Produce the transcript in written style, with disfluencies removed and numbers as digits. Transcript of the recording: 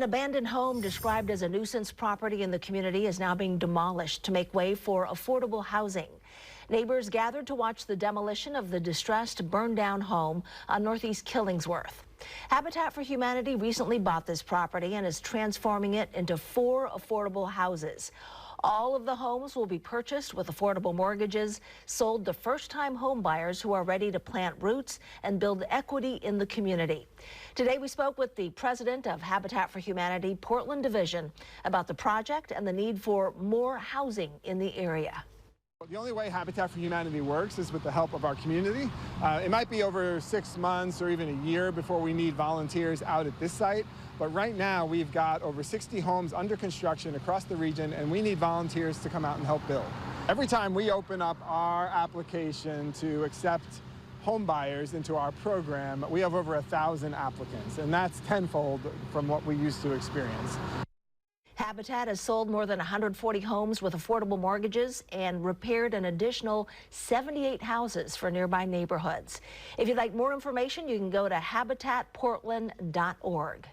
An abandoned home described as a nuisance property in the community is now being demolished to make way for affordable housing. Neighbors gathered to watch the demolition of the distressed, burned-down home on Northeast Killingsworth. Habitat for Humanity recently bought this property and is transforming it into 4 affordable houses. All of the homes will be purchased with affordable mortgages, sold to first-time home buyers who are ready to plant roots and build equity in the community. Today we spoke with the president of Habitat for Humanity Portland Division about the project and the need for more housing in the area. The only way Habitat for Humanity works is with the help of our community. It might be over 6 months or even a year before we need volunteers out at this site, but right now we've got over 60 homes under construction across the region, and we need volunteers to come out and help build. Every time we open up our application to accept home buyers into our program, we have over 1,000 applicants, and that's tenfold from what we used to experience. Habitat has sold more than 140 homes with affordable mortgages and repaired an additional 78 houses for nearby neighborhoods. If you'd like more information, you can go to habitatportland.org.